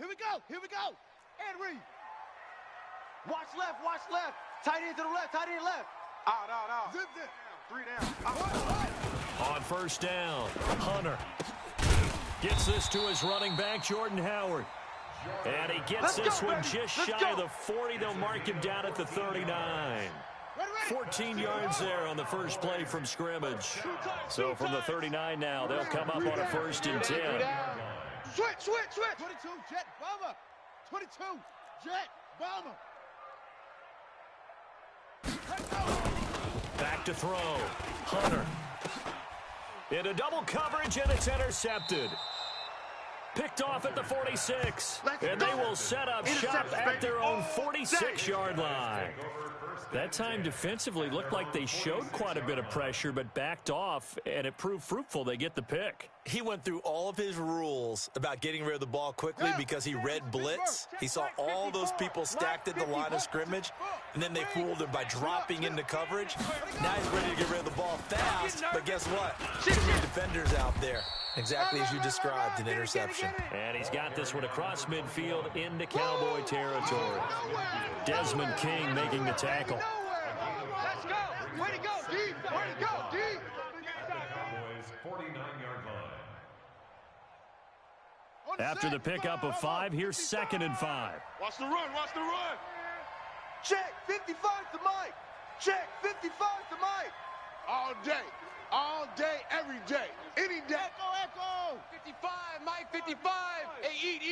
Here we go. Here we go. And read. Watch left. Watch left. Tight end to the left. Tight end left. Out. Zip, zip. 3 down. On first down, Hunter gets this to his running back, Jordan Howard. And he gets this one just shy of the 40. They'll mark him down at the 39. 14 yards there on the first play from scrimmage. So from the 39 now, they'll come up on a 1st and 10. Switch. 22, jet, bomber. 22, jet, bomber. Back to throw. Hunter. Into double coverage, and it's intercepted. Picked off at the 46. And they will set up shop at their own 46-yard line. That time defensively looked like they showed quite a bit of pressure, but backed off, and it proved fruitful. They get the pick. He went through all of his rules about getting rid of the ball quickly because he read blitz. He saw all those people stacked at the line of scrimmage, and then they fooled him by dropping into coverage. Now he's ready to get rid of the ball fast, but guess what? Too many defenders out there. Exactly as you described, an interception. And he's got this one across midfield into Cowboy territory. Desmond King making the tackle. Let's go. Way to go, D. Way to go, D. Cowboys 49-yard line. After the pickup of 5, here's 2nd and 5. Watch the run. Check, 55 to Mike. Check, 55 to Mike. All day, every day, any day. Echo. 55, Mike, 55. Hey, eat.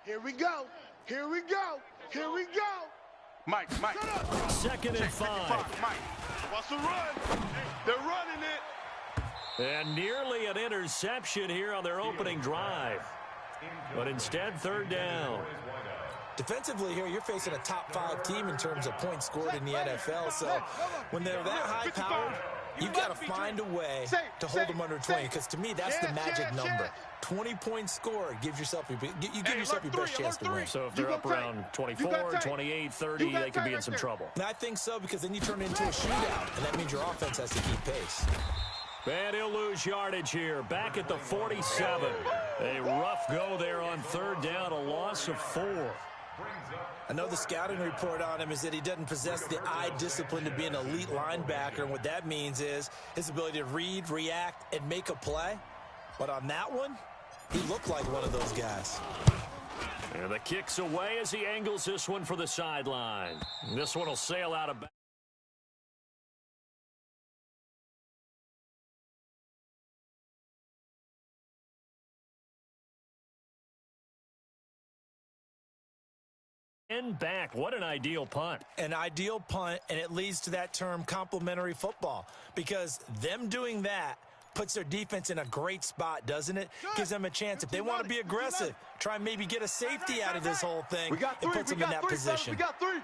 Here we go. Mike. 2nd and 5. Mike. Watch the run. They're running it. And nearly an interception here on their opening drive. But instead, 3rd down. Defensively here, you're facing a top 5 team in terms of points scored in the NFL. So when they're that high-powered, you've got to find a way to hold them under 20, because to me, that's the magic number. 20-point score gives yourself your best chance to win. So if they're up around 24, 28, 30, they could be in some trouble. And I think so, because then you turn it into a shootout, and that means your offense has to keep pace. And he'll lose yardage here. Back at the 47. A rough go there on 3rd down, a loss of 4. I know the scouting report on him is that he doesn't possess the eye discipline to be an elite linebacker, and what that means is his ability to read, react, and make a play. But on that one, he looked like one of those guys. And the kick's away as he angles this one for the sideline. This one will sail out of bounds. And back. What an ideal punt. An ideal punt, and it leads to that term complementary football, because them doing that puts their defense in a great spot, doesn't it? Gives them a chance. If they want to be aggressive, try and maybe get a safety out of this whole thing. It puts them in that position. We got 3.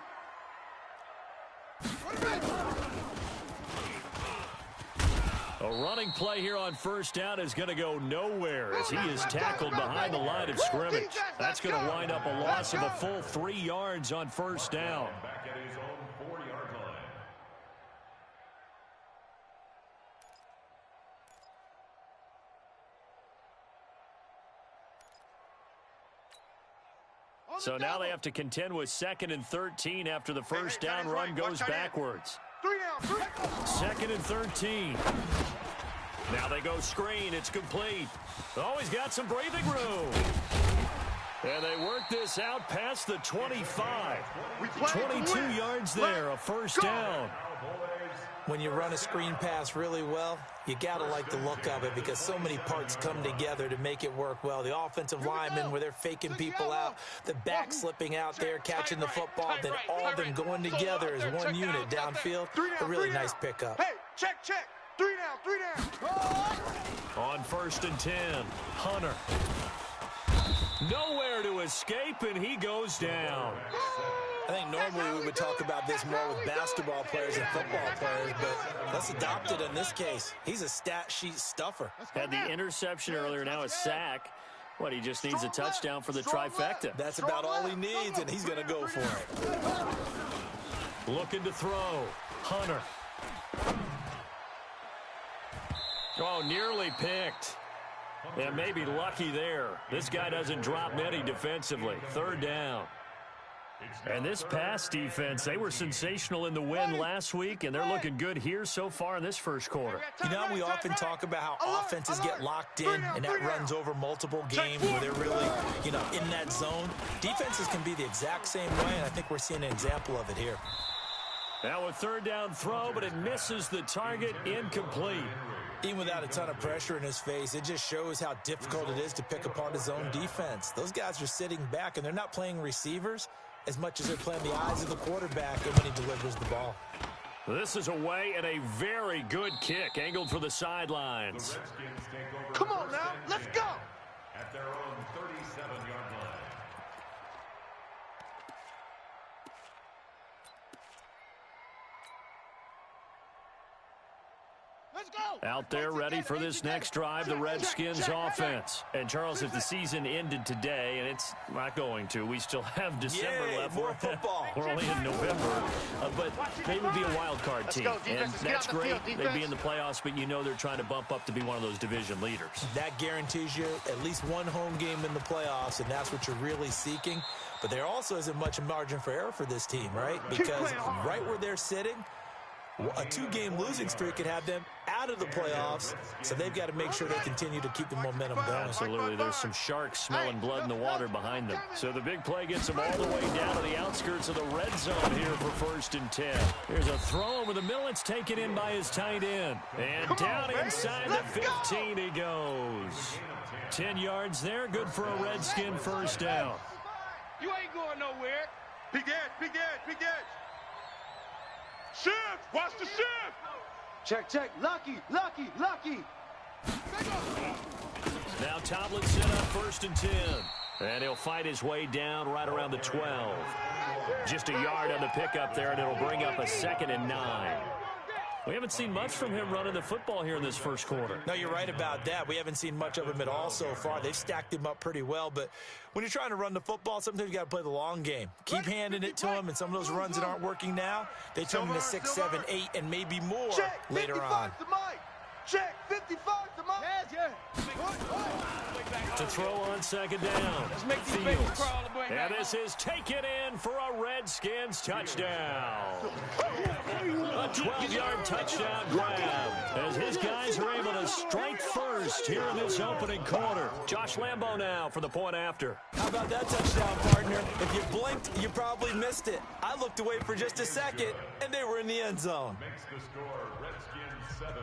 A running play here on 1st down is going to go nowhere as he is tackled behind the line of scrimmage. That's going to wind up a loss of a full 3 yards on 1st down. Back at his own 4-yard line. So now they have to contend with 2nd and 13 after the 1st down run goes backwards. 2nd and 13. Now they go screen. It's complete. Oh, he's got some breathing room. And they work this out past the 25. 22 yards there, a 1st down. When you run a screen pass really well, you got to like the look of it, because so many parts come together to make it work well. The offensive linemen, where they're faking people out, the back slipping out there, catching the football, then all of them going together as one unit downfield. A really nice pickup. Hey, check. 3 down. On 1st and 10, Hunter. Nowhere to escape, and he goes down. I think normally we would talk about this more with basketball players and football players, but let's adopt it in this case. He's a stat sheet stuffer. Had the interception earlier, now a sack. What, he just needs a touchdown for the trifecta. That's about all he needs, and he's going to go for it. Looking to throw. Hunter. Oh, nearly picked. And maybe lucky there. This guy doesn't drop many defensively. Third down. And this pass defense, they were sensational in the win last week, and they're looking good here so far in this first quarter. You know, we often talk about how offenses get locked in, and that runs over multiple games where they're really, in that zone. Defenses can be the exact same way, and I think we're seeing an example of it here. Now a third down throw, but it misses the target, incomplete. Even without a ton of pressure in his face, it just shows how difficult it is to pick apart his own defense. Those guys are sitting back, and they're not playing receivers as much as they're playing the eyes of the quarterback and when he delivers the ball. This is away and a very good kick, angled for the sidelines. Come on now, let's go! At their own 37-yard line. Let's go! Out there ready for this next drive, the Redskins offense. And, Charles, if the season ended today, and it's not going to, we still have December left. More football. We're only in November. But they would be a wild card team. And that's great. They'd be in the playoffs, but they're trying to bump up to be one of those division leaders. That guarantees you at least one home game in the playoffs, and that's what you're really seeking. But there also isn't much margin for error for this team, right? Because right where they're sitting, a two-game losing streak could have them out of the playoffs, so they've got to make sure they continue to keep the momentum going. Absolutely. There's some sharks smelling blood in the water behind them. So the big play gets them all the way down to the outskirts of the red zone here for 1st and 10. Here's a throw over the middle. It's taken in by his tight end. And down inside the 15 he goes. 10 yards there. Good for a Redskin first down. You ain't going nowhere. Big edge, big edge, big edge. Shift! Watch the shift! Check. Lucky. Now Tomlin set up 1st and 10. And he'll fight his way down right around the 12. Just a yard on the pickup there, and it'll bring up a 2nd and 9. We haven't seen much from him running the football here in this first quarter. No, you're right about that. We haven't seen much of him at all so far. They've stacked him up pretty well, but when you're trying to run the football, sometimes you got to play the long game. Keep handing it to him, and some of those runs that aren't working now, they turn into 6, 7, 8, and maybe more later on. Check, 55 to Mike. To throw on 2nd down. Let's make these babies crawl. And this is taken in for a Redskins touchdown. A 12-yard touchdown grab as his guys are able to strike first here in this opening quarter. Josh Lambo now for the point after. How about that touchdown, partner? If you blinked, you probably missed it. I looked away for just a second, and they were in the end zone. Makes the score Redskins 7,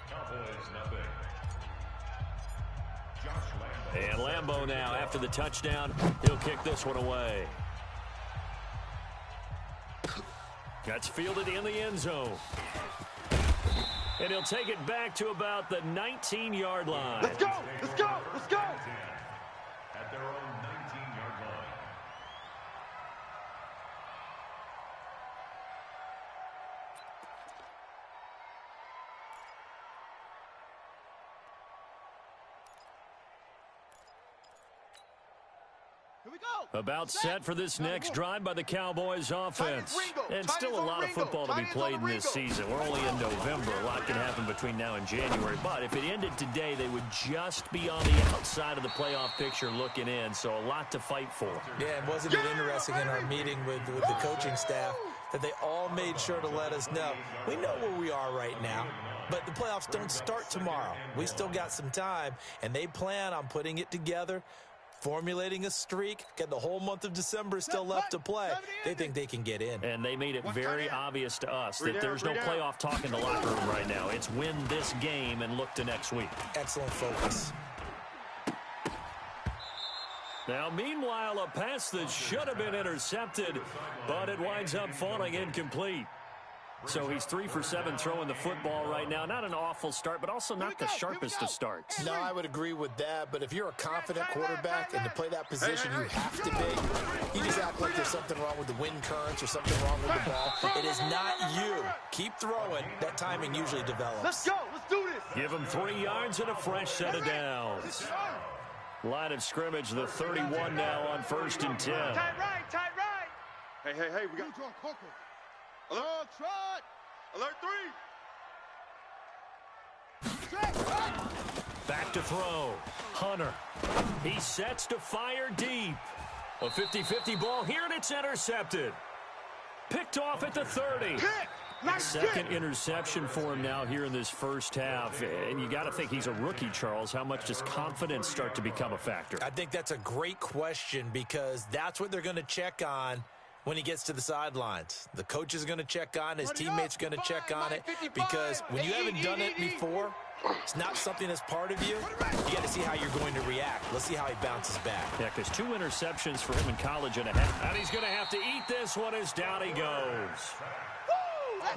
Cowboys 0. And Lambo now, after the touchdown, he'll kick this one away. That's fielded in the end zone. And he'll take it back to about the 19-yard line. Let's go! At their own 19-yard line. Here we go. About set for this next drive by the Cowboys offense. And still a lot of football to be played in this season. We're only in November. A lot can happen between now and January. But if it ended today, they would just be on the outside of the playoff picture looking in. So a lot to fight for. Yeah, and wasn't it interesting in our meeting with the coaching staff that they all made sure to let us know. We know where we are right now, but the playoffs don't start tomorrow. We still got some time, and they plan on putting it together, formulating a streak, get the whole month of December still left to play. They think they can get in. And they made it very obvious to us that there's no playoff talk in the locker room right now. It's win this game and look to next week. Excellent focus. Now, meanwhile, a pass that should have been intercepted, but it winds up falling incomplete. So he's 3 for 7 throwing the football right now. Not an awful start, but also not the sharpest of starts. No, I would agree with that. But if you're a confident quarterback and to play that position you have to be, you just act like there's something wrong with the wind currents or something wrong with the ball. It is not you. Keep throwing. That timing usually develops. Let's go. Let's do this. Give him 3 yards and a fresh set of downs. Line of scrimmage, the 31 now on 1st and 10. Tight right. Hey, we got alert, trot. Alert 3. Back to throw. Hunter. He sets to fire deep. A 50-50 ball here, and it's intercepted. Picked off at the 30. Second interception for him now here in this first half. And you got to think he's a rookie, Charles. How much does confidence start to become a factor? I think that's a great question because that's what they're going to check on when he gets to the sidelines. The coach is going to check on it. His teammates are going to check on it because when you haven't done it before, it's not something that's part of you. You got to see how you're going to react. Let's see how he bounces back. Yeah, because 2 interceptions for him in college and a half. And he's going to have to eat this one as down he goes.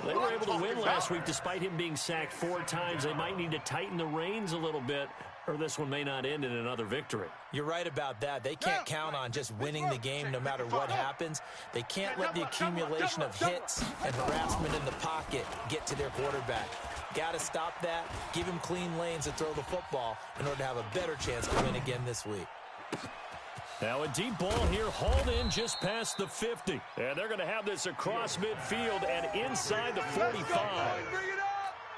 They were able to win last week despite him being sacked 4 times. They might need to tighten the reins a little bit, or this one may not end in another victory. You're right about that. They can't count on just winning the game no matter what happens. They can't let the accumulation of hits and harassment in the pocket get to their quarterback. Got to stop that, give him clean lanes to throw the football in order to have a better chance to win again this week. Now a deep ball here, hauled in just past the 50. And they're going to have this across midfield and inside the 45.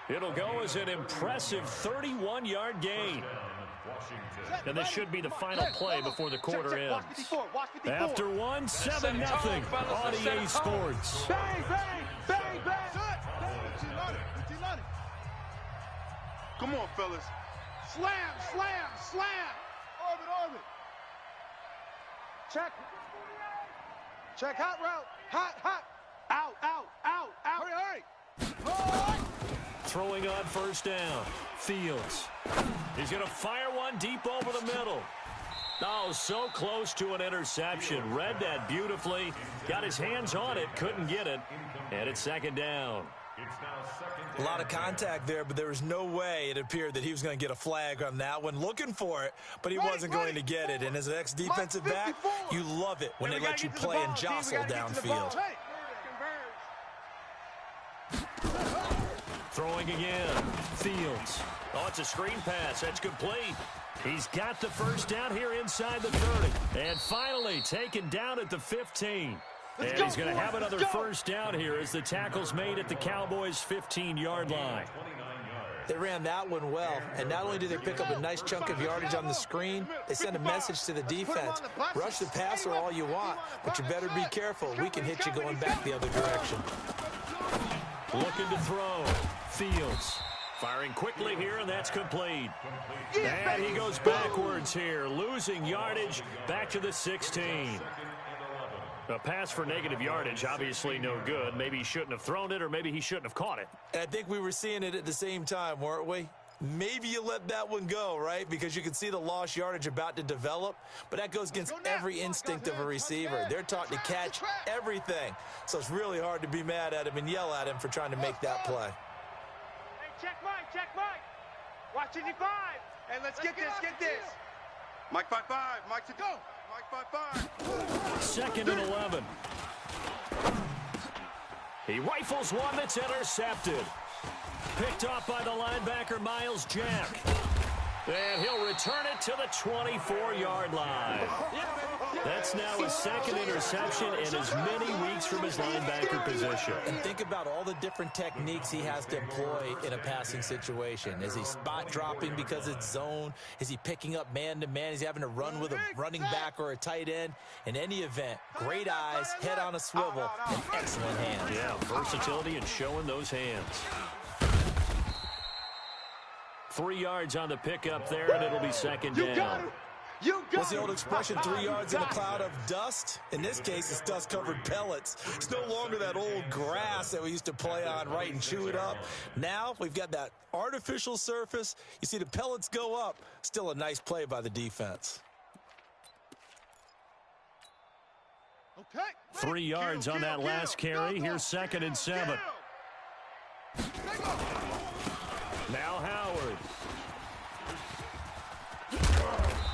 It'll go as an impressive 31-yard gain. And this should be the final play before the quarter ends. After one, 7-0 on EA Sports. Bang, bang, bang, bang. Come on, fellas. Slam, slam, slam. Orbit, orbit. Check. Check, hot route. Hot, hot. Out, out, out, out. Hurry, hurry. Throwing on first down. Fields. He's going to fire one deep over the middle. Oh, so close to an interception. Read that beautifully. Got his hands on it. Couldn't get it. And it's second down. A lot of contact there, but there was no way it appeared that he was going to get a flag on that one. Looking for it, but he wasn't going to get it. And as an ex-defensive back, you love it when they let you play and jostle downfield. Throwing again. Fields. Oh, it's a screen pass. That's complete. He's got the first down here inside the 30. And finally taken down at the 15. And he's going to have another first down here as the tackle's made at the Cowboys' 15-yard line. They ran that one well, and not only did they pick up a nice chunk of yardage on the screen, they sent a message to the defense. Rush the passer all you want, but you better be careful. We can hit you going back the other direction. Looking to throw. Fields. Firing quickly here, and that's complete. And he goes backwards here, losing yardage back to the 16. A pass for negative yardage, obviously no good. Maybe he shouldn't have thrown it, or maybe he shouldn't have caught it. I think we were seeing it at the same time, weren't we? Maybe you let that one go, right? Because you can see the lost yardage about to develop, but that goes against every instinct of a receiver. They're taught to catch everything, so it's really hard to be mad at him and yell at him for trying to make that play. Hey, check Mike, check Mike. Watch 55. Hey, let's get this. Mike 5-5, Mike to go. Mike 5-5. Second and 11. He rifles one that's intercepted. Picked off by the linebacker, Miles Jack. And he'll return it to the 24-yard line. That's now his second interception and as many weeks from his linebacker position. And think about all the different techniques he has to employ in a passing situation. Is he spot dropping because it's zone? Is he picking up man-to-man? Is he having to run with a running back or a tight end? In any event, great eyes, head on a swivel, and excellent hands. Yeah, versatility and showing those hands. 3 yards on the pickup there, and it'll be second down. What's the old expression, 3 yards in a cloud of dust? In this case, it's dust-covered pellets. It's no longer that old grass that we used to play on, right, and chew it up. Now we've got that artificial surface. You see the pellets go up. Still a nice play by the defense. 3 yards on that last carry. Here's second and 7. Now Howard.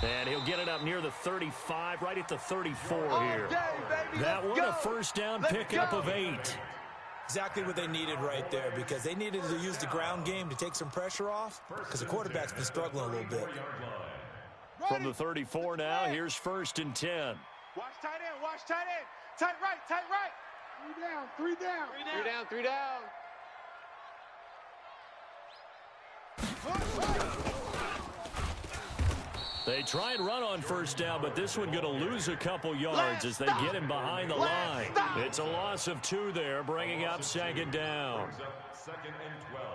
And he'll get it up near the 35, right at the 34 here. That one a first down pickup of 8. Exactly what they needed right there, because they needed to use the ground game to take some pressure off, because the quarterback's been struggling a little bit. From the 34 now, here's first and 10. Watch tight end, watch tight end. Tight right, tight right. 3 down, 3 down. 3 down, 3 down. They try and run on first down, but this one going to lose a couple yards as they get him behind the line. It's a loss of 2 there, bringing up second down. Second and 12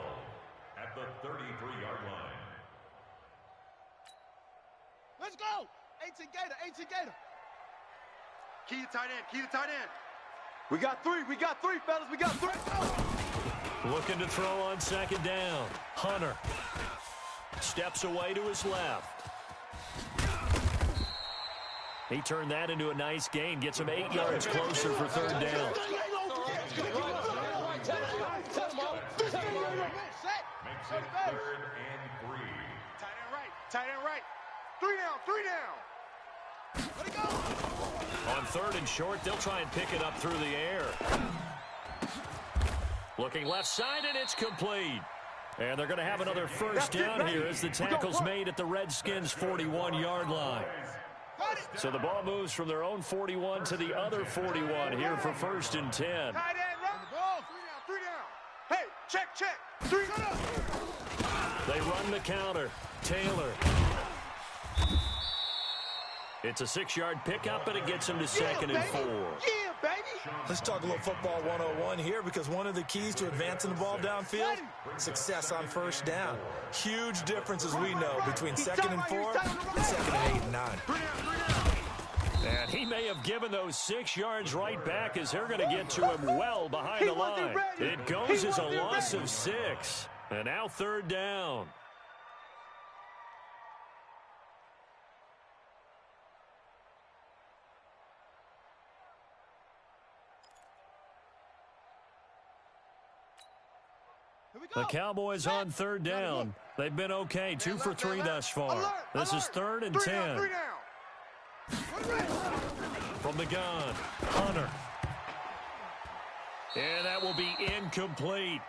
at the 33-yard line. Let's go! 18 Gator, 18 Gator. Key to tight end, key to tight end. We got 3, fellas, we got 3. Looking to throw on second down. Hunter steps away to his left. He turned that into a nice gain, gets him 8 yards closer for third down. Makes it third and 3. Tight end right. 3 down. Let it go. On third and short, they'll try and pick it up through the air. Looking left side, and it's complete. And they're going to have another first down here as the tackle's made at the Redskins' 41-yard line. So the ball moves from their own 41 to the other 41 here for first and 10. Tight end, run the ball. 3 down. Hey, check. 3 down. They run the counter. Taylor. It's a 6-yard pickup, and it gets him to second and 4. Yeah, baby. Let's talk a little football 101 here, because one of the keys to advancing the ball downfield, success on first down. Huge difference, as we know, between second and 4 and second and 8 and 9. And he may have given those 6 yards right back as they're going to get to him well behind the line. It goes as a loss of 6. And now third down. The Cowboys on third down. They've been okay, 2 for 3 thus far. This is third and 10. From the gun, Hunter. And that will be incomplete.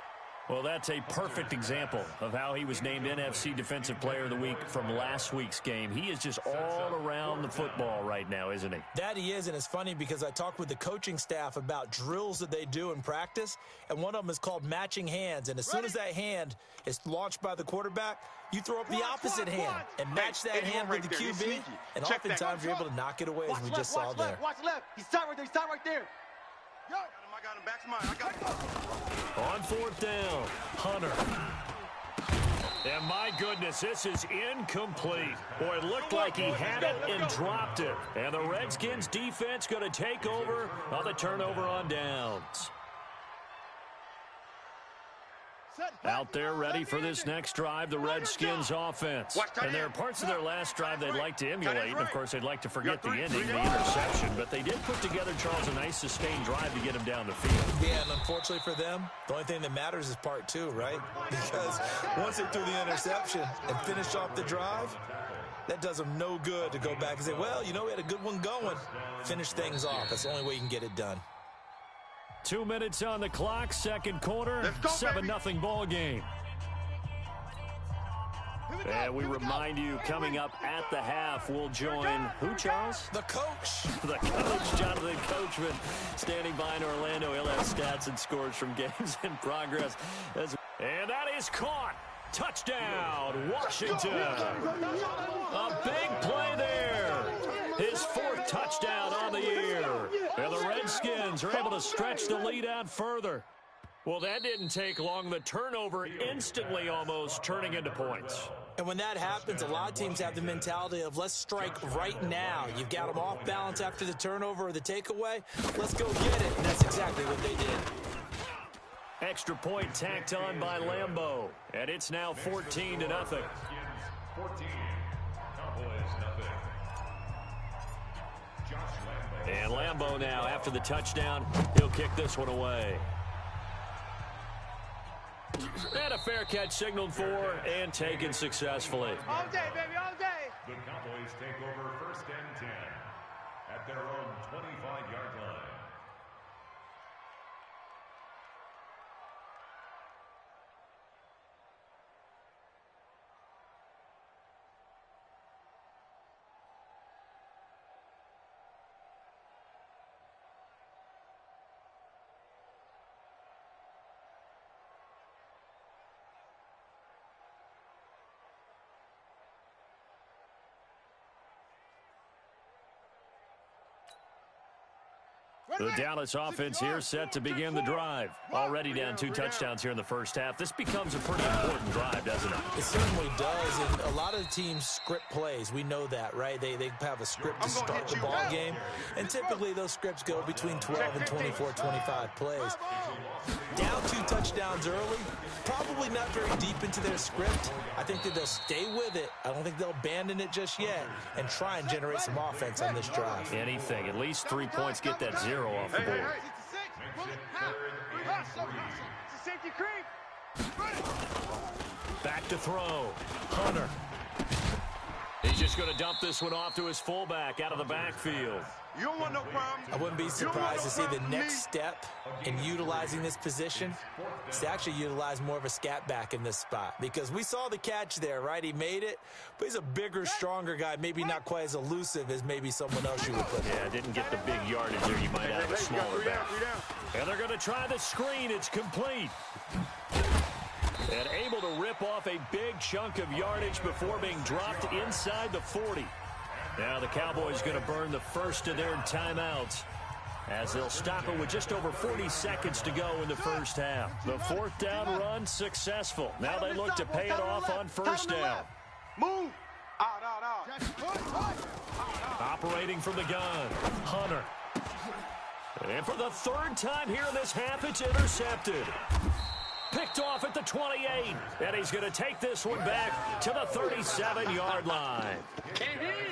Well, that's a perfect example of how he was named NFC Defensive Player of the Week from last week's game. He is just all around the football right now, isn't he? That he is, and it's funny because I talked with the coaching staff about drills that they do in practice, and one of them is called matching hands. And as soon as that hand is launched by the quarterback, you throw up the opposite hand and match that hand with the QB, and oftentimes you're able to knock it away, as we just saw there. Watch left. He's tight right there. Yo. I got him. Back to mine. I got him. On fourth down, Hunter. And my goodness, this is incomplete. Boy, it looked like he had it and dropped it. And the Redskins defense going to take over on the turnover on downs. Out there ready for this next drive, the Redskins offense. And there are parts of their last drive they'd like to emulate. And of course, they'd like to forget the ending, the interception. But they did put together, Charles, a nice sustained drive to get him down the field. Yeah, and unfortunately for them, the only thing that matters is part 2, right? Because once they threw the interception and finished off the drive, that does them no good to go back and say, well, you know, we had a good one going. Finish things off. That's the only way you can get it done. 2 minutes on the clock, second quarter, 7-0 ball game. And we remind you, coming up at the half, we'll join who, Charles? The coach. The coach, Jonathan Coachman, standing by in Orlando. He'll have stats and scores from games in progress. And that is caught. Touchdown, Washington. A big play there. His 4th touchdown on the year. And the Redskins are able to stretch the lead out further. Well, that didn't take long. The turnover instantly almost turning into points. And when that happens, a lot of teams have the mentality of let's strike right now. You've got them off balance after the turnover or the takeaway. Let's go get it. And that's exactly what they did. Extra point tacked on by Lambeau. And it's now 14-0. 14. Cowboys nothing. And Lambeau now, after the touchdown, he'll kick this one away. And a fair catch signaled for and taken successfully. All day, baby, all day. The Cowboys take over first and 10 at their own 25-yard line. The Dallas offense here set to begin the drive. Already down 2 touchdowns here in the first half. This becomes a pretty important drive, doesn't it? It certainly does, and a lot of teams script plays. We know that, right? They have a script to start the ball game, and typically those scripts go between 12 and 24, 25 plays. Down 2 touchdowns early, probably not very deep into their script. I think that they'll stay with it. I don't think they'll abandon it just yet and try and generate some offense on this drive. Anything. At least 3 points. Get that 0 off the board. Back to throw. Hunter. He's just going to dump this one off to his fullback out of the backfield. You don't want no problems. I wouldn't be surprised to see the next step in utilizing this position is to actually utilize more of a scat back in this spot, because we saw the catch there, right? He made it, but he's a bigger, stronger guy, maybe not quite as elusive as maybe someone else you would put there. Yeah, didn't get the big yardage there. You might have a smaller back. And they're going to try the screen. It's complete. And able to rip off a big chunk of yardage before being dropped inside the 40. Now the Cowboys going to burn the first of their timeouts as they'll stop it with just over 40 seconds to go in the first half. The 4th down run successful. Now they look to pay it off on first down. Move. Out. Operating from the gun, Hunter. And for the 3rd time here in this half, it's intercepted. Picked off at the 28, and he's going to take this one back to the 37-yard line.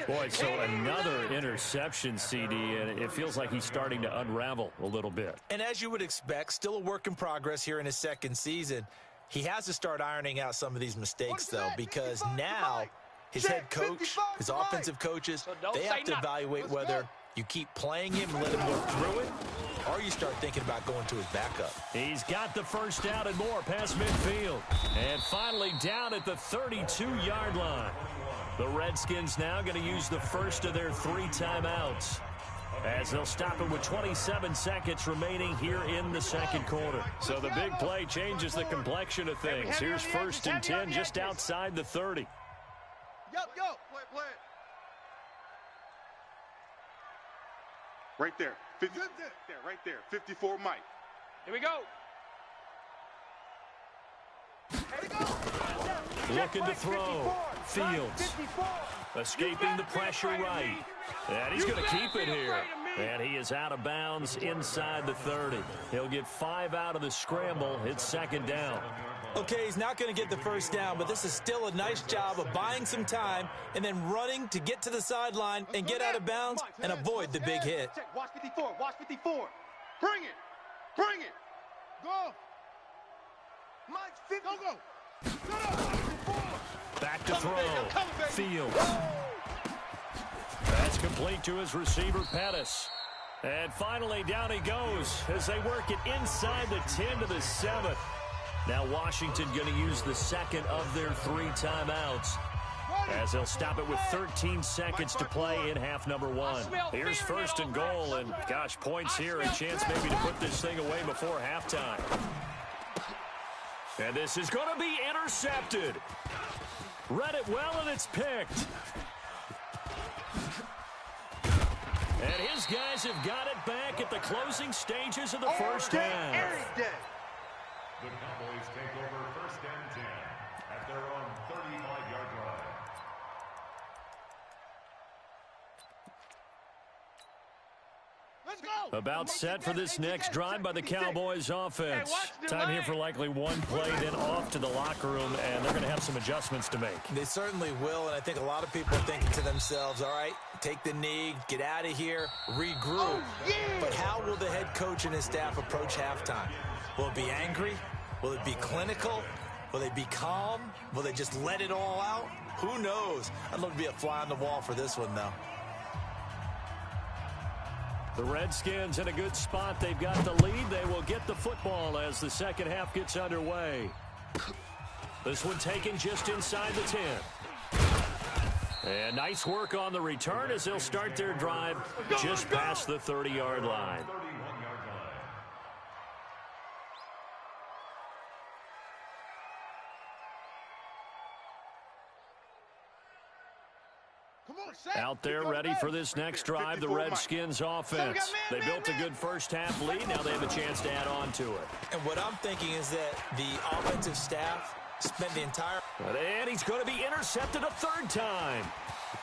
Boy, so another interception, CD, and it feels like he's starting to unravel a little bit. And as you would expect, still a work in progress here in his 2nd season. He has to start ironing out some of these mistakes, though, because now his head coach, his offensive coaches, they have to evaluate whether you keep playing him and let him go through it, or you start thinking about going to his backup. He's got the first down and more past midfield. And finally down at the 32-yard line. The Redskins now going to use the first of their 3 timeouts as they'll stop it with 27 seconds remaining here in the 2nd quarter. So the big play changes the complexion of things. Here's 1st and 10 just outside the 30. Play. Right there. 50, right there. 54 Mike. Here we go. Looking to throw. Fields. Escaping the pressure right. And he's going to keep it here. And he is out of bounds inside the 30. He'll get 5 out of the scramble. It's 2nd down. Okay, he's not going to get the first down, but this is still a nice job of buying some time and then running to get to the sideline and get out of bounds and avoid the big hit. Watch 54. Watch 54. Bring it. Go. Mike, 50. Go. Back to throw. Fields. That's complete to his receiver, Pettis. And finally, down he goes as they work it inside the 10 to the 7. Now Washington going to use the 2nd of their 3 timeouts as they'll stop it with 13 seconds to play in half number 1. Here's 1st and goal, and gosh, points here, a chance maybe to put this thing away before halftime. And this is going to be intercepted. Read it well, and it's picked. And his guys have got it back at the closing stages of the first half. The Cowboys take over 1st and 10 at their own 35-yard line. Let's go. About set for this next drive by the Cowboys offense. Time here for likely one play, then off to the locker room, and they're going to have some adjustments to make. They certainly will, and I think a lot of people are thinking to themselves, all right, take the knee, get out of here, regroup. But how will the head coach and his staff approach halftime? Will it be angry? Will it be clinical? Will they be calm? Will they just let it all out? Who knows? I'd love to be a fly on the wall for this one, though. The Redskins in a good spot. They've got the lead. They will get the football as the 2nd half gets underway. This one taken just inside the 10. And nice work on the return as they'll start their drive just past the 30-yard line. Out there ready for this next drive, the Redskins offense. They built a good first-half lead. Now they have a chance to add on to it. And what I'm thinking is that the offensive staff spent the entire... And he's going to be intercepted a third time.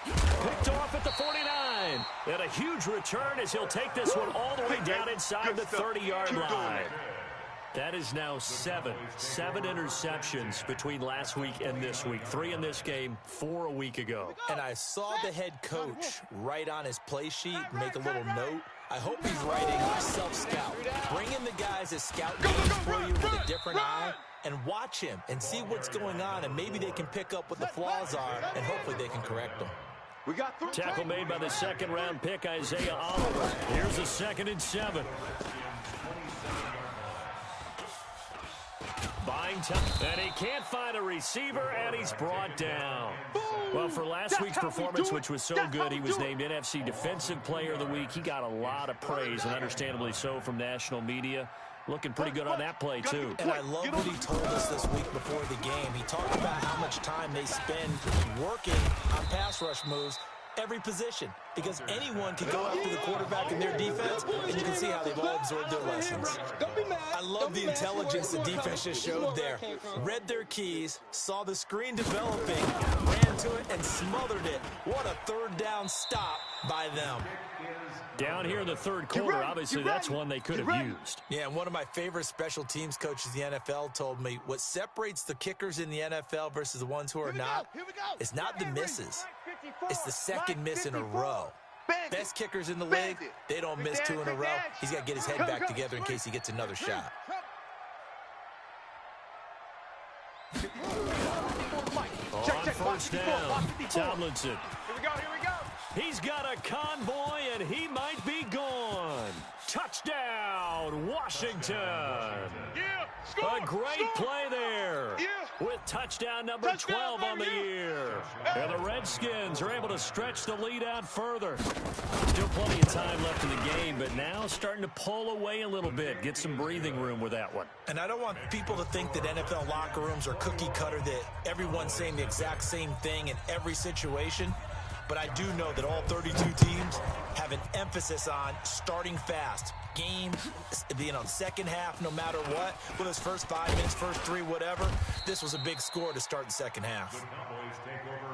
Picked off at the 49. And a huge return as he'll take this one all the way down inside the 30-yard line. That is now seven interceptions between last week and this week. 3 in this game, 4 a week ago. And I saw the head coach write on his play sheet, make a little note. I hope he's writing self-scout. Bring in the guys that scout games for you with a different eye and watch him and see what's going on, and maybe they can pick up what the flaws are, and hopefully they can correct them. Tackle made by the second-round pick, Isaiah Oliver. Here's a 2nd and 7. Buying time, and he can't find a receiver, and he's brought down. Well, for last week's performance, which was so good, he was named NFC Defensive Player of the Week. He got a lot of praise, and understandably so, from national media. Looking pretty good on that play, too. And I love what he told us this week before the game. He talked about how much time they spend working on pass rush moves, every position, because anyone can go after the quarterback in their defense, and you can see how they've all absorbed their lessons. I love the intelligence the defense just showed there. Read their keys, saw the screen developing, ran to it, and smothered it. What a third down stop by them. Down here in the third quarter, obviously that's one they could have used. Yeah, and one of my favorite special teams coaches in the NFL told me what separates the kickers in the NFL versus the ones who are not is not the misses. It's the second miss in a row. Best kickers in the league, they don't miss 2 in a row. He's got to get his head back together in case he gets another shot. On first down, Tomlinson. He's got a convoy, and he might be gone. Touchdown, Washington. A great play there with touchdown number 12 on the year. And the Redskins are able to stretch the lead out further. Still plenty of time left in the game, but now starting to pull away a little bit. Get some breathing room with that one. And I don't want people to think that NFL locker rooms are cookie cutter, that everyone's saying the exact same thing in every situation. But I do know that all 32 teams have an emphasis on starting fast. Game, second half, no matter what. Whether it's first 5 minutes, first 3, whatever. This was a big score to start the second half.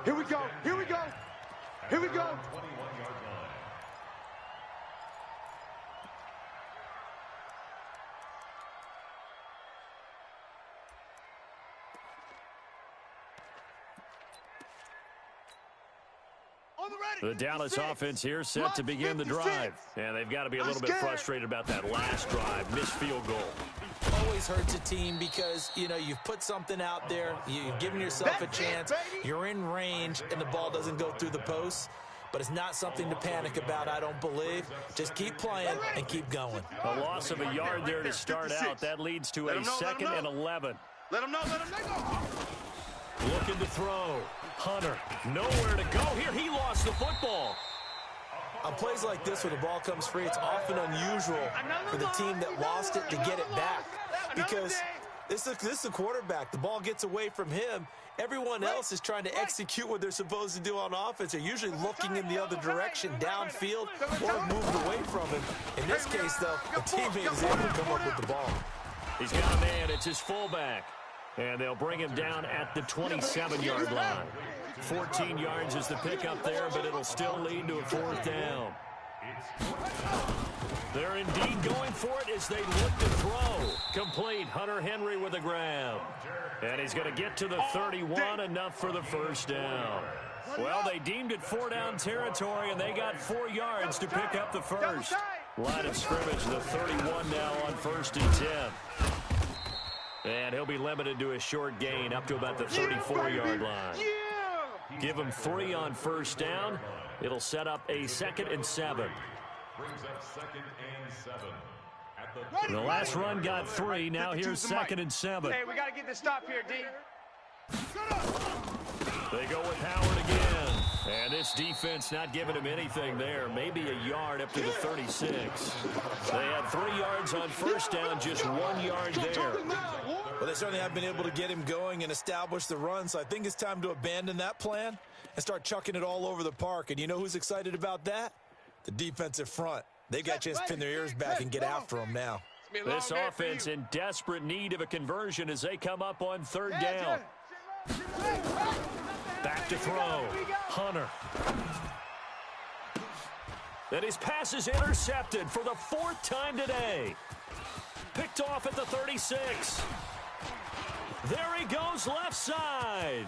Here we go. Here we go. Here we go. The Dallas offense here set to begin the drive. And they've got to be a little bit frustrated about that last drive. Missed field goal. Always hurts a team because, you've put something out there. You've given yourself a chance. You're in range, and the ball doesn't go through the posts. But it's not something to panic about, I don't believe. Just keep playing and keep going. A loss of a yard there to start out. That leads to a 2nd and 11. Let him know. Looking to throw. Hunter, nowhere to go here. He lost the football. On plays like this where the ball comes free, it's often unusual for the team that lost it to get it back. Because this is the quarterback. The ball gets away from him. Everyone else is trying to execute what they're supposed to do on offense. They're usually looking in the other direction, downfield, or moved away from him. In this case, though, the teammate is able to come up with the ball. He's got a man. It's his fullback. And they'll bring him down at the 27-yard line. 14 yards is the pickup there, but it'll still lead to a 4th down. They're indeed going for it as they look to throw. Complete. Hunter Henry with a grab. And he's going to get to the 31, enough for the first down. Well, they deemed it 4-down territory, and they got 4 yards to pick up the first. Line of scrimmage, the 31 now on 1st and 10. And he'll be limited to a short gain up to about the 34-yard line. Give him 3 on first down. It'll set up a 2nd and 7. Brings up 2nd and 7. The last run got 3. Now here's 2nd and 7. Hey, we got to get this stop here, D. They go with Howard again. And this defense not giving him anything there. Maybe a yard up to the 36. They had 3 yards on first down, just 1 yard there. Well, they certainly have been able to get him going and establish the run, so I think it's time to abandon that plan and start chucking it all over the park. And you know who's excited about that? The defensive front. They've got a chance to pin their ears back and get after them now. This offense in desperate need of a conversion as they come up on third down. Back to throw. Hunter. And his pass is intercepted for the 4th time today. Picked off at the 36. There he goes left side.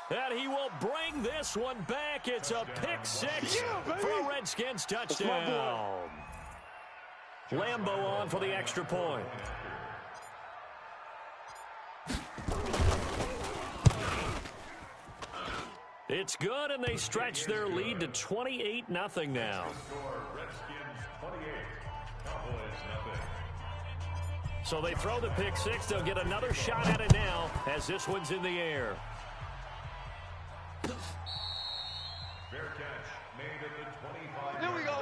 And he will bring this one back. It's a pick 6 for a Redskins touchdown. Lambo on for the extra point. It's good, and they stretch their lead to 28-0 now. Redskins 28, Cowboys nothing. So they throw the pick 6. They'll get another shot at it now as this one's in the air. Fair catch made at the 25. Here we go.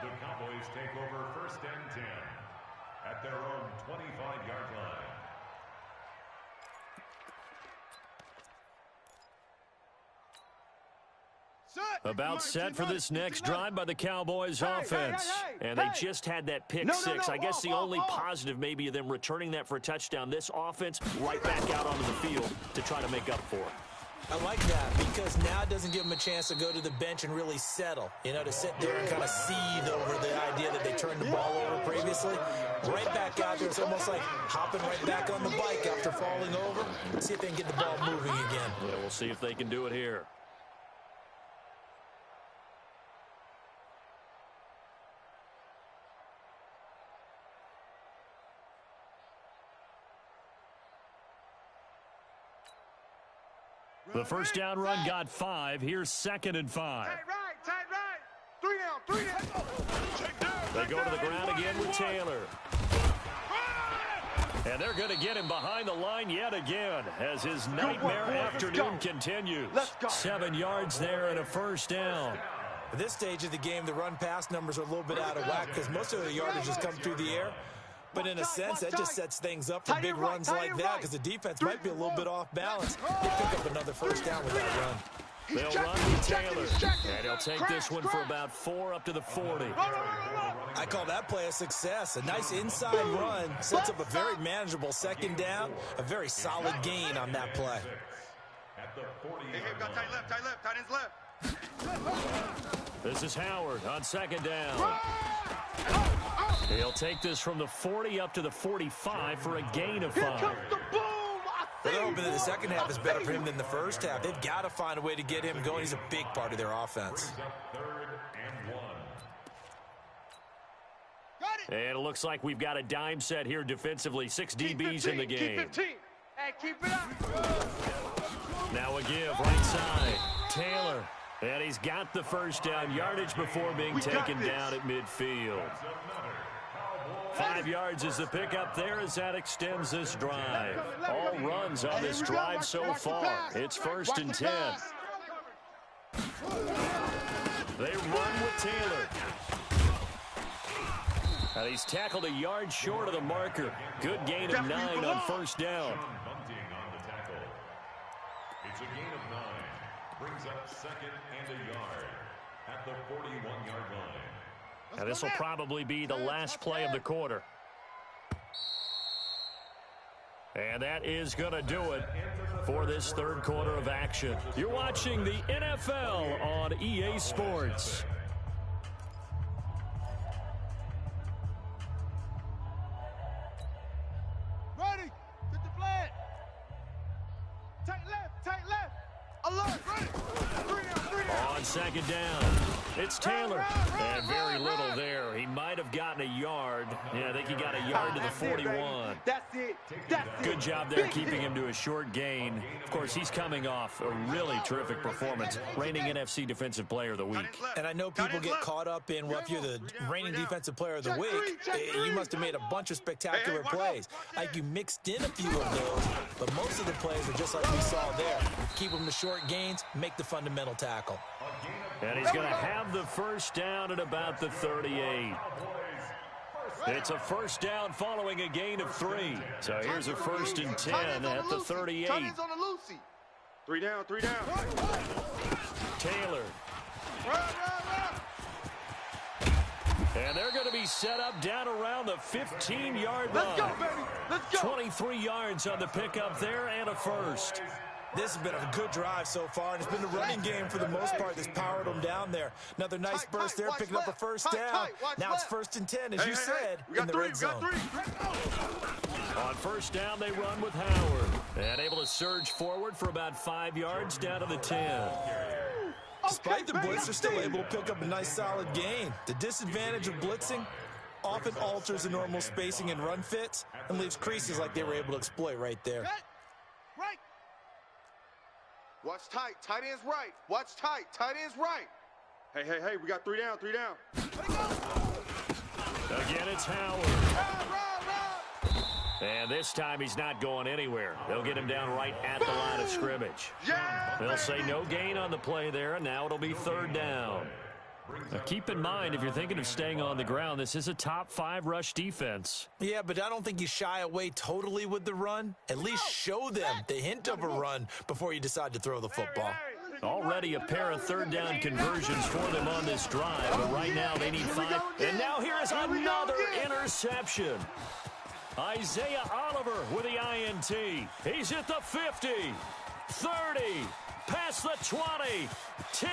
The Cowboys take over 1st and 10 at their own 25-yard line. About set for this next drive by the Cowboys offense. And they just had that pick 6. I guess the only positive maybe of them returning that for a touchdown. This offense right back out onto the field to try to make up for it. I like that because now it doesn't give them a chance to go to the bench and really settle. You know, to sit there and kind of seethe over the idea that they turned the ball over previously. Right back out there. It's almost like hopping right back on the bike after falling over. See if they can get the ball moving again. Yeah, we'll see if they can do it here. The first down run got 5. Here's 2nd and 5. Tight right. 3 down. They go to the ground again with Taylor. And they're going to get him behind the line yet again as his nightmare afternoon continues. 7 yards there and a first down. At this stage of the game, the run-pass numbers are a little bit out of whack because most of the yardage has come through the air. But in a sense, that just sets things up for big runs like that because the defense might be a little bit off balance. They pick up another first down with that run. They'll run with Taylor, and he'll take this one for about 4 up to the 40. I call that play a success. A nice inside run sets up a very manageable 2nd down, a very solid gain on that play. At the 40. Hey, got tight ends left. This is Howard on 2nd down. He'll take this from the 40 up to the 45 for a gain of 5. Here comes the boom. They're hoping that the second half is better for him than the first half. They've got to find a way to get him going. He's a big part of their offense. 3rd and 1. And it looks like we've got a dime set here defensively. 6 DBs in the game. Keep 15. Hey, keep it up. Now a give right side. Taylor. And he's got the first down yardage before being taken down at midfield. 5 yards is the pickup there as that extends this drive. All runs on this drive so far. It's 1st and 10. They run with Taylor. And he's tackled a yard short of the marker. Good gain of 9 on first down. It's a gain of 9. Brings up 2nd and a yard at the 41-yard line. And this will probably be the last play of the quarter. And that is going to do it for this 3rd quarter of action. You're watching the NFL on EA Sports. Ready. Hit the flag. Tight left. Alert. Ready. 3 down. On 2nd down, it's Taylor. And very little there. He might have gotten a yard. Yeah, I think he got a yard to the 41. That's it. Good job there keeping him to a short gain. Of course, he's coming off a really terrific performance. Reigning NFC Defensive Player of the Week. And I know people get caught up in, well, if you're the reigning Defensive Player of the Week, you must have made a bunch of spectacular plays. Like you mixed in a few of those, but most of the plays are just like we saw there. Keep them to short gains, make the fundamental tackle. And he's going to have the first down at about the 38. It's a first down following a gain of 3. So here's a 1st and 10 at the 38. 3 down. Taylor. And they're going to be set up down around the 15-yard line. Let's go, baby. Let's go. 23 yards on the pickup there and a first. This has been a good drive so far, and it's been the running game for the most part that's powered them down there. Another nice burst there, picking up a first down. Now it's 1st and 10, as you said, in the red zone. On first down, they run with Howard. And able to surge forward for about 5 yards down to the 10. Despite the blitz, they're still able to pick up a nice solid gain. The disadvantage of blitzing often alters the normal spacing and run fits and leaves creases like they were able to exploit right there. Right. Watch tight. Tight end's right. Watch tight. Tight end's right. Hey, we got 3 down, 3 down. Again, it's Howard. And this time he's not going anywhere. They'll get him down right at the line of scrimmage. They'll say no gain on the play there, and now it'll be 3rd down. Now keep in mind, if you're thinking of staying on the ground, this is a top 5 rush defense. Yeah, but I don't think you shy away totally with the run. At least show them the hint of a run before you decide to throw the football. Already a pair of 3rd down conversions for them on this drive, but right now they need 5. And now here is another interception. Isaiah Oliver with the INT. He's at the 50, 30, past the 20, 10,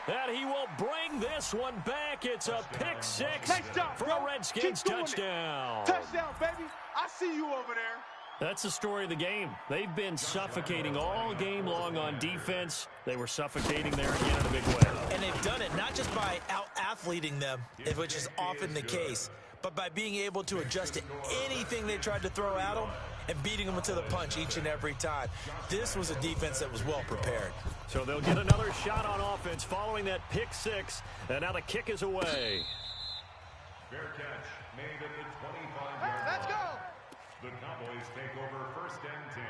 and he will bring this one back. It's a pick 6 for a Redskins touchdown. Touchdown, baby. I see you over there. That's the story of the game. They've been suffocating all game long on defense. They were suffocating there again in a big way. And they've done it not just by out-athleting them, which is often the case, but by being able to adjust to anything they tried to throw at them and beating them to the punch each and every time. This was a defense that was well prepared. So they'll get another shot on offense following that pick 6, and now the kick is away. Fair catch made at the 25-yard line. Let's go. The Cowboys take over 1st and 10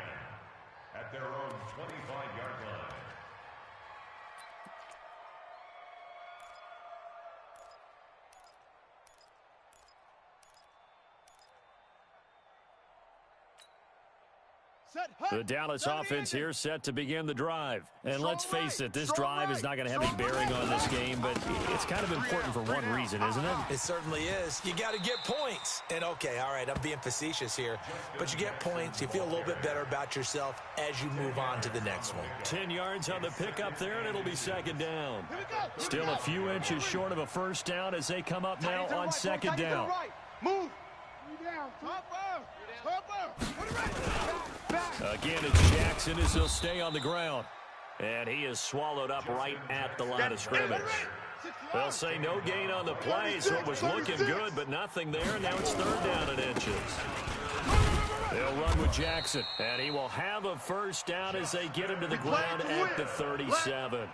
at their own 25-yard line. The Dallas offense here set to begin the drive. And let's face it, this drive is not going to have any bearing on this game, but it's kind of important for one reason, isn't it? It certainly is. You got to get points. And okay, all right, I'm being facetious here, but you get points. You feel a little bit better about yourself as you move on to the next one. 10 yards on the pickup there, and it'll be 2nd down. Still a few inches short of a first down as they come up now on 2nd down. Move. Again, it's Jackson as he'll stay on the ground. And he is swallowed up right at the line of scrimmage. They'll say no gain on the play, so it was looking good, but nothing there. Now it's 3rd down and inches. They'll run with Jackson, and he will have a first down as they get him to the ground at the 37.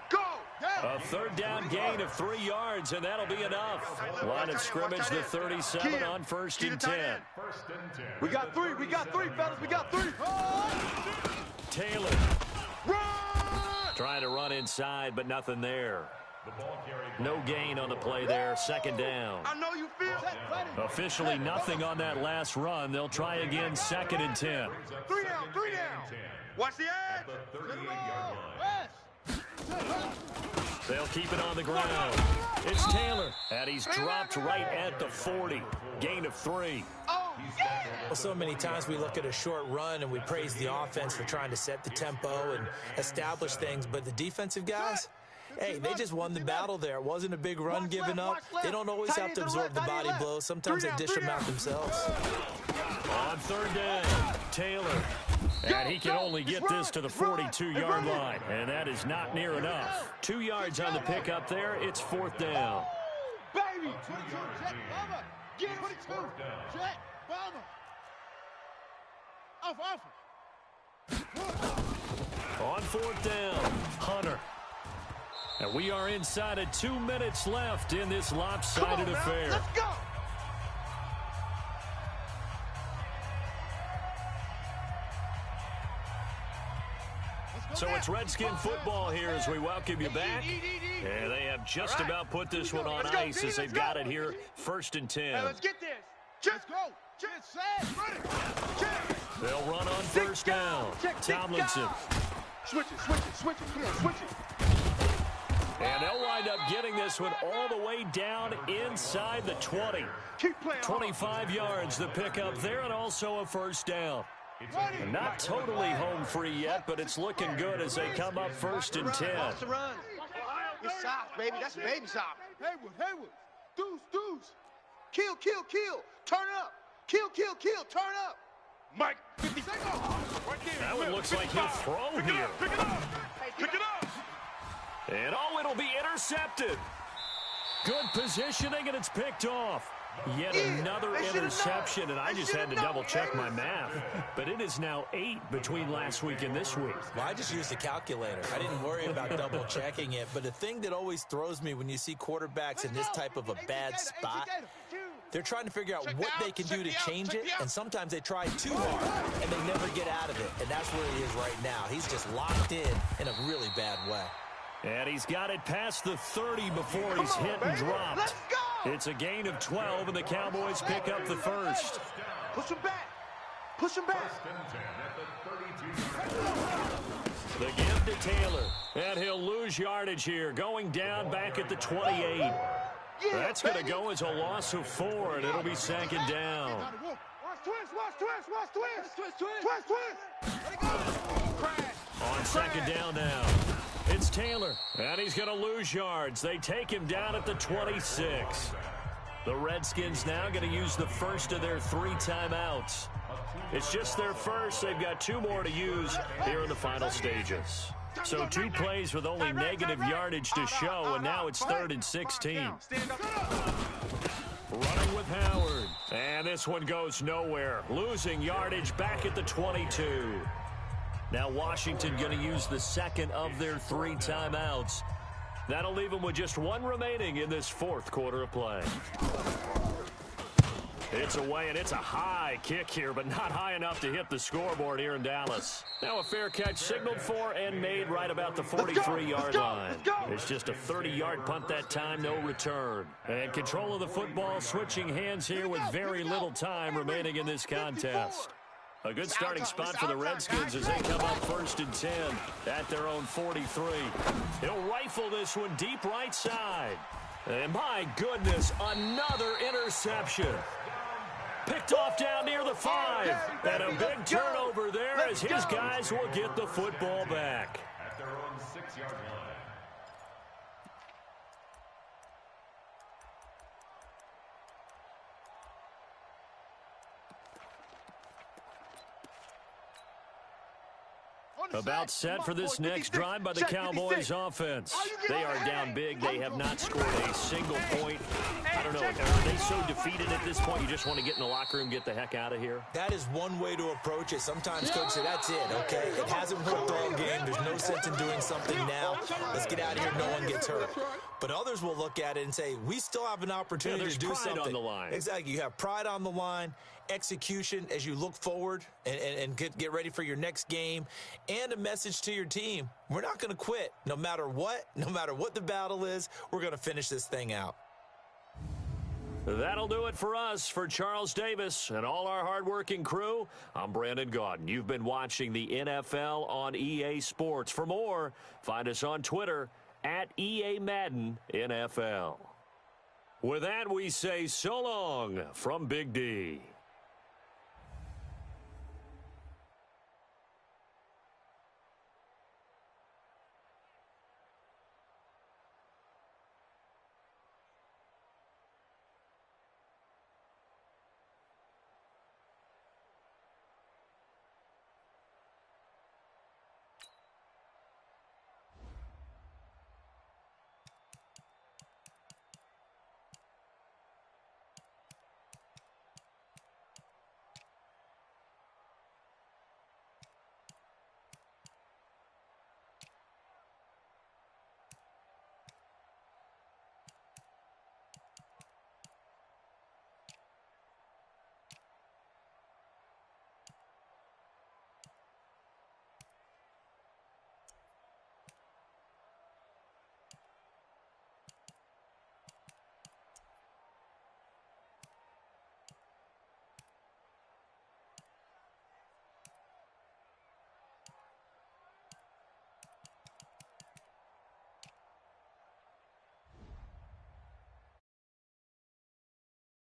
A 3rd down gain of 3 yards, and that'll be enough. Line of scrimmage, the 37 on 1st and 10. We got 3, fellas, we got 3. Taylor. Trying to run inside, but nothing there. No gain on the play there, 2nd down. I know you feel that. Officially nothing on that last run. They'll try again, 2nd and 10. 3 down. Watch the edge. They'll keep it on the ground. It's Taylor, and he's dropped right at the 40. Gain of 3. Well, so many times we look at a short run and we praise the offense for trying to set the tempo and establish things, but the defensive guys, hey, they just won the battle there. It wasn't a big run given up. They don't always have to absorb the body blows. Sometimes they dish them out themselves. On 3rd down, Taylor. And he can only get this to the 42-yard line, and that is not near enough. 2 yards on the pickup there. It's 4th down. Baby! Get 22! Check! Bomber! On 4th down, Hunter. And we are inside of 2 minutes left in this lopsided affair. Let's go! So it's Redskin football here as we welcome you back. And they have just about put this one on ice as they've got it here, 1st and 10. Hey, let's get this. Let's go. Check, set, ready. Check. They'll run on 1st down. Tomlinson. Switch it. Come on, switch it. And they'll wind up getting this one all the way down inside the 20. 25 yards the pickup there, and also a first down. And not totally home free yet, but it's looking good as they come up 1st and 10. It's soft, baby. That's baby soft. Haywood. Deuce. Kill. Turn up. Kill. Turn up. Mike, 50 seconds. That one looks like he'll throw here. Pick it up. And it'll be intercepted. Good positioning, and it's picked off. Yet another interception, and I just had to double-check my math. But it is now 8 between last week and this week. Well, I just used a calculator. I didn't worry about double-checking it. But the thing that always throws me when you see quarterbacks in this type of a bad spot, they're trying to figure out what they can do to change it, and sometimes they try too hard, and they never get out of it. And that's where he is right now. He's just locked in a really bad way. And he's got it past the 30 before he's hit and dropped. Let's go! It's a gain of 12, and the Cowboys pick up the first. Push him back. The give to Taylor, and he'll lose yardage here, going down back at the 28. That's going to go as a loss of 4, and it'll be 2nd down. On 2nd down now, it's Taylor, and he's going to lose yards. They take him down at the 26. The Redskins now going to use the first of their 3 timeouts. It's just their first. They've got 2 more to use here in the final stages. So 2 plays with only negative yardage to show, and now it's 3rd and 16. Running with Howard. And this one goes nowhere. Losing yardage back at the 22. Now Washington going to use the second of their 3 timeouts. That'll leave them with just 1 remaining in this 4th quarter of play. It's away, and it's a high kick here, but not high enough to hit the scoreboard here in Dallas. Now a fair catch signaled for and made right about the 43-yard line. It's just a 30-yard punt that time, no return. And control of the football switching hands here with very little time remaining in this contest. A good starting spot for the Redskins as they come up 1st and 10 at their own 43. He'll rifle this one deep right side. And my goodness, another interception. Picked off down near the 5. And a big turnover there as his guys will get the football back. At their own 6-yard line. About set for this next drive by the Cowboys offense. They are down big. They have not scored a single point. I don't know. Are they so defeated at this point you just want to get in the locker room, get the heck out of here? That is one way to approach it. Sometimes coach say, that's it, okay? It hasn't worked all game. There's no sense in doing something now. Let's get out of here. No one gets hurt. But others will look at it and say, we still have an opportunity to do something. Pride on the line. Exactly. You have pride on the line, execution as you look forward and get ready for your next game, and a message to your team. We're not going to quit. No matter what the battle is, we're going to finish this thing out. That'll do it for us. For Charles Davis and all our hardworking crew, I'm Brandon Gaudin. You've been watching the NFL on EA Sports. For more, find us on Twitter at EA Madden NFL. With that, we say so long from Big D.